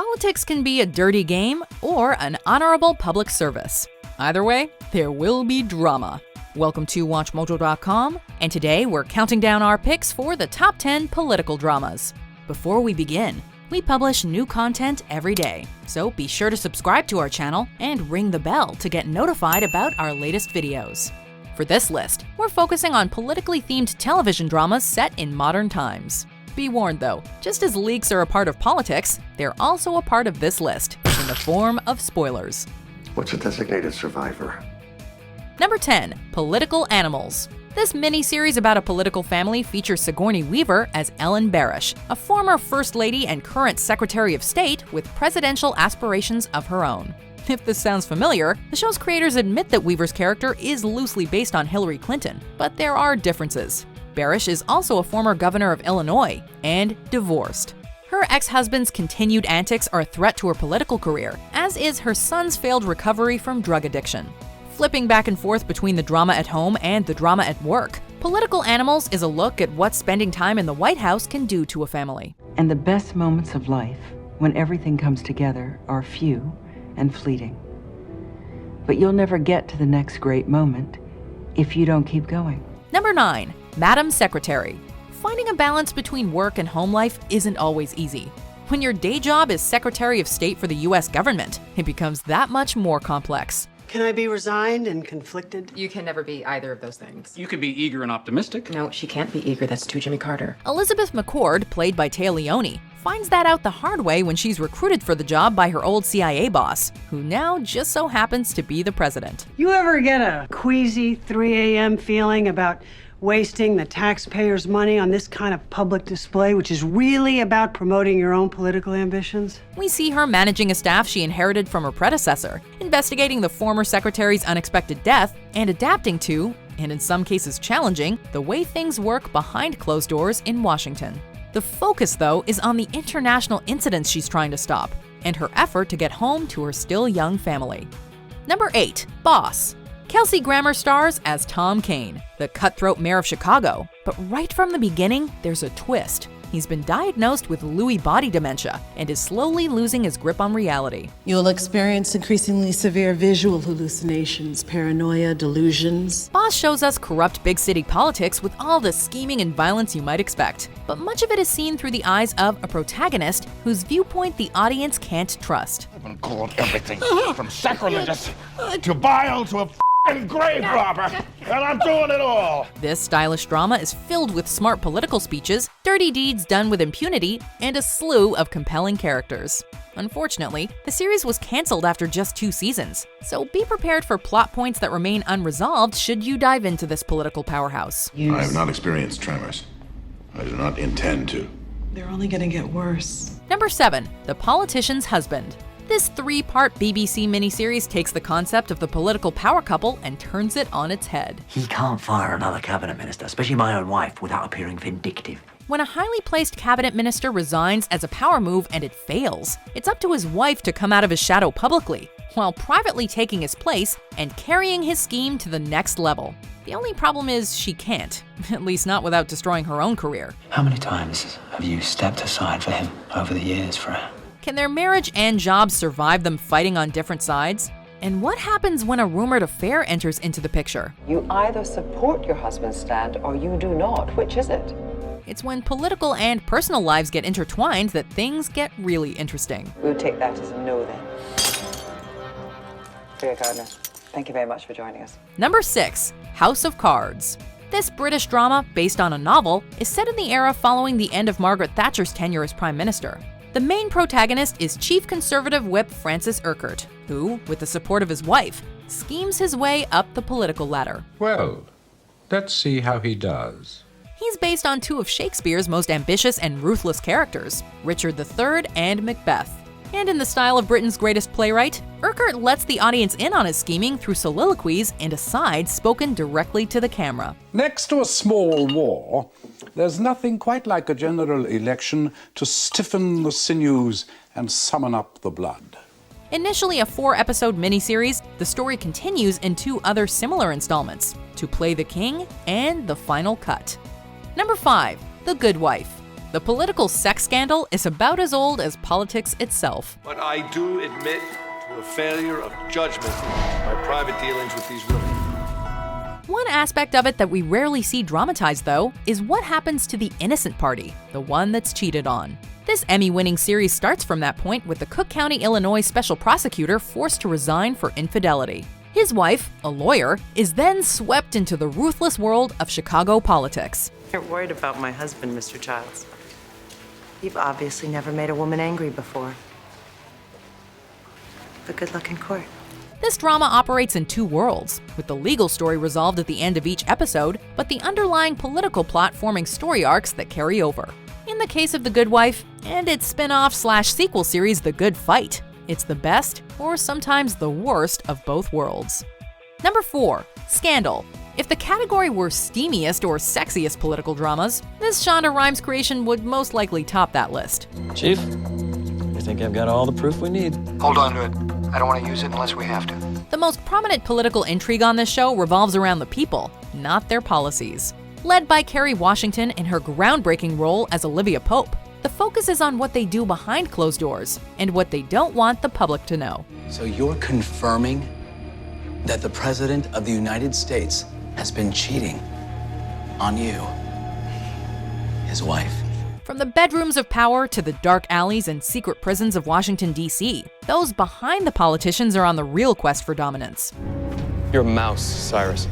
Politics can be a dirty game or an honorable public service. Either way, there will be drama. Welcome to WatchMojo.com, and today we're counting down our picks for the top 10 political dramas. Before we begin, we publish new content every day, so be sure to subscribe to our channel and ring the bell to get notified about our latest videos. For this list, we're focusing on politically themed television dramas set in modern times. Be warned though, just as leaks are a part of politics, they're also a part of this list, in the form of spoilers. What's a designated survivor? Number 10. Political Animals. This mini-series about a political family features Sigourney Weaver as Ellen Barish, a former First Lady and current Secretary of State with presidential aspirations of her own. If this sounds familiar, the show's creators admit that Weaver's character is loosely based on Hillary Clinton, but there are differences. Barish is also a former governor of Illinois and divorced. Her ex-husband's continued antics are a threat to her political career, as is her son's failed recovery from drug addiction. Flipping back and forth between the drama at home and the drama at work, Political Animals is a look at what spending time in the White House can do to a family. And the best moments of life, when everything comes together, are few and fleeting. But you'll never get to the next great moment if you don't keep going. Number 9. Madam Secretary. Finding a balance between work and home life isn't always easy. When your day job is Secretary of State for the US government, it becomes that much more complex. Can I be resigned and conflicted? You can never be either of those things. You can be eager and optimistic. No, she can't be eager. That's too Jimmy Carter. Elizabeth McCord, played by Téa Leoni, finds that out the hard way when she's recruited for the job by her old CIA boss, who now just so happens to be the president. You ever get a queasy 3 a.m. feeling about wasting the taxpayers' money on this kind of public display, which is really about promoting your own political ambitions? We see her managing a staff she inherited from her predecessor, investigating the former secretary's unexpected death, and adapting to, and in some cases challenging, the way things work behind closed doors in Washington. The focus, though, is on the international incidents she's trying to stop, and her effort to get home to her still young family. Number 8. Boss. Kelsey Grammer stars as Tom Kane, the cutthroat mayor of Chicago. But right from the beginning, there's a twist. He's been diagnosed with Lewy body dementia and is slowly losing his grip on reality. You'll experience increasingly severe visual hallucinations, paranoia, delusions. Boss shows us corrupt big city politics with all the scheming and violence you might expect. But much of it is seen through the eyes of a protagonist whose viewpoint the audience can't trust. I've been called everything from sacrilegious to vile to a grave robber, and I'm doing it all. This stylish drama is filled with smart political speeches, dirty deeds done with impunity, and a slew of compelling characters. Unfortunately, the series was canceled after just 2 seasons, so be prepared for plot points that remain unresolved should you dive into this political powerhouse. I have not experienced tremors. I do not intend to. They're only gonna get worse. Number 7. The Politician's Husband. This 3-part BBC miniseries takes the concept of the political power couple and turns it on its head. He can't fire another cabinet minister, especially my own wife, without appearing vindictive. When a highly placed cabinet minister resigns as a power move and it fails, it's up to his wife to come out of his shadow publicly, while privately taking his place and carrying his scheme to the next level. The only problem is she can't, at least not without destroying her own career. How many times have you stepped aside for him over the years, Freya? Can their marriage and jobs survive them fighting on different sides? And what happens when a rumored affair enters into the picture? You either support your husband's stand or you do not. Which is it? It's when political and personal lives get intertwined that things get really interesting. We'll take that as a no then. Freya Gardner, thank you very much for joining us. Number 6. House of Cards. This British drama, based on a novel, is set in the era following the end of Margaret Thatcher's tenure as Prime Minister. The main protagonist is Chief Conservative Whip Francis Urquhart, who, with the support of his wife, schemes his way up the political ladder. Well, let's see how he does. He's based on 2 of Shakespeare's most ambitious and ruthless characters, Richard III and Macbeth. And in the style of Britain's greatest playwright, Urquhart lets the audience in on his scheming through soliloquies and asides spoken directly to the camera. Next to a small war, there's nothing quite like a general election to stiffen the sinews and summon up the blood. Initially a 4-episode miniseries, the story continues in 2 other similar installments, To Play the King and The Final Cut. Number 5. The Good Wife. The political sex scandal is about as old as politics itself. But I do admit to a failure of judgment in my private dealings with these women. One aspect of it that we rarely see dramatized, though, is what happens to the innocent party, the one that's cheated on. This Emmy-winning series starts from that point with the Cook County, Illinois special prosecutor forced to resign for infidelity. His wife, a lawyer, is then swept into the ruthless world of Chicago politics. You're worried about my husband, Mr. Childs. You've obviously never made a woman angry before. But good luck in court. This drama operates in two worlds, with the legal story resolved at the end of each episode, but the underlying political plot forming story arcs that carry over. In the case of The Good Wife, and its spin-off/sequel series The Good Fight, it's the best, or sometimes the worst, of both worlds. Number 4. Scandal. If the category were steamiest or sexiest political dramas, this Shonda Rhimes creation would most likely top that list. Chief, I think I've got all the proof we need. Hold on to it. I don't want to use it unless we have to. The most prominent political intrigue on this show revolves around the people, not their policies. Led by Kerry Washington in her groundbreaking role as Olivia Pope, the focus is on what they do behind closed doors and what they don't want the public to know. So you're confirming that the President of the United States has been cheating on you, his wife. From the bedrooms of power to the dark alleys and secret prisons of Washington, D.C., those behind the politicians are on the real quest for dominance. You're a mouse, Cyrus.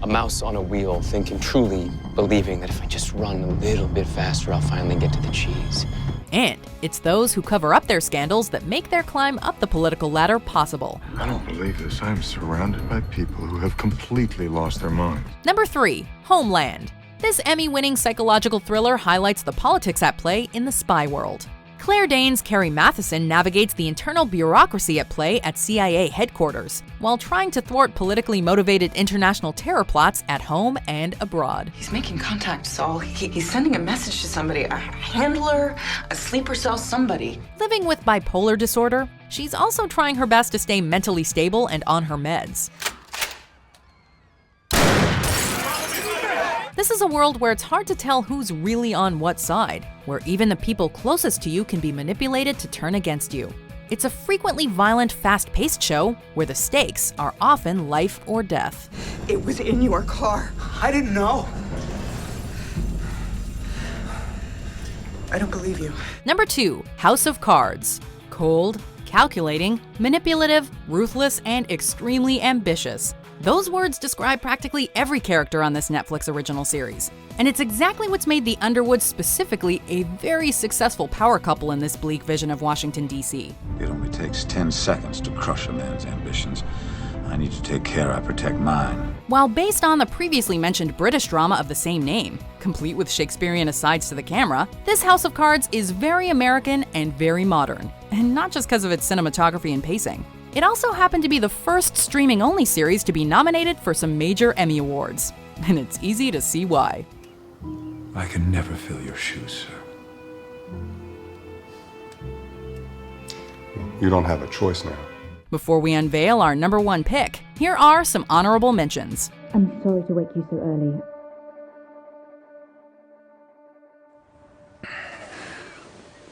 A mouse on a wheel, truly believing that if I just run a little bit faster, I'll finally get to the cheese. And it's those who cover up their scandals that make their climb up the political ladder possible. I don't believe this. I'm surrounded by people who have completely lost their minds. Number 3. Homeland. This Emmy-winning psychological thriller highlights the politics at play in the spy world. Claire Danes' Carrie Matheson navigates the internal bureaucracy at play at CIA headquarters, while trying to thwart politically motivated international terror plots at home and abroad. He's making contact, Saul. He's sending a message to somebody, a handler, a sleeper cell, somebody. Living with bipolar disorder, she's also trying her best to stay mentally stable and on her meds. This is a world where it's hard to tell who's really on what side, where even the people closest to you can be manipulated to turn against you. It's a frequently violent, fast-paced show where the stakes are often life or death. It was in your car. I didn't know. I don't believe you. Number 2. House of Cards. Cold, calculating, manipulative, ruthless, and extremely ambitious. Those words describe practically every character on this Netflix original series. And it's exactly what's made the Underwoods specifically a very successful power couple in this bleak vision of Washington, D.C. It only takes 10 seconds to crush a man's ambitions. I need to take care I protect mine. While based on the previously mentioned British drama of the same name, complete with Shakespearean asides to the camera, this House of Cards is very American and very modern. And not just because of its cinematography and pacing. It also happened to be the first streaming-only series to be nominated for some major Emmy Awards. And it's easy to see why. I can never fill your shoes, sir. You don't have a choice now. Before we unveil our number 1 pick, here are some honorable mentions. I'm sorry to wake you so early.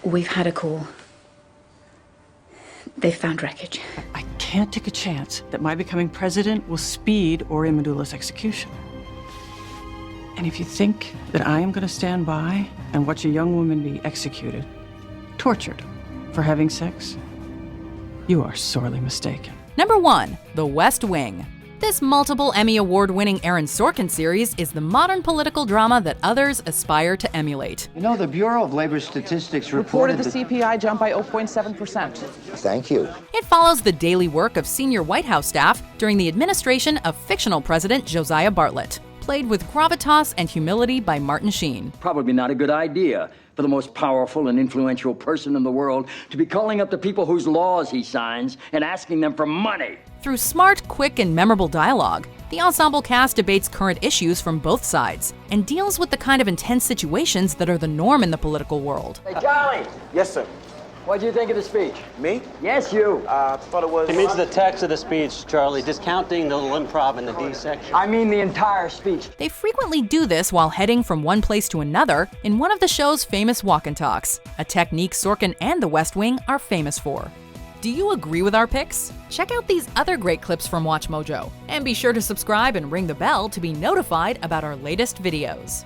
We've had a call. They found wreckage. I can't take a chance that my becoming president will speed Ori Medulla's execution. And if you think that I am going to stand by and watch a young woman be executed, tortured, for having sex, you are sorely mistaken. Number 1. The West Wing. This multiple Emmy Award-winning Aaron Sorkin series is the modern political drama that others aspire to emulate. You know, the Bureau of Labor Statistics reported the CPI jumped by 0.7%. Thank you. It follows the daily work of senior White House staff during the administration of fictional President Josiah Bartlet, played with gravitas and humility by Martin Sheen. Probably not a good idea for the most powerful and influential person in the world to be calling up the people whose laws he signs and asking them for money. Through smart, quick, and memorable dialogue, the ensemble cast debates current issues from both sides and deals with the kind of intense situations that are the norm in the political world. Hey, Charlie! Yes, sir. What'd you think of the speech? Me? Yes, you. Thought it was... He means the text of the speech, Charlie, discounting the little improv in the D section. I mean the entire speech. They frequently do this while heading from one place to another in one of the show's famous walk and talks, a technique Sorkin and The West Wing are famous for. Do you agree with our picks? Check out these other great clips from WatchMojo, and be sure to subscribe and ring the bell to be notified about our latest videos.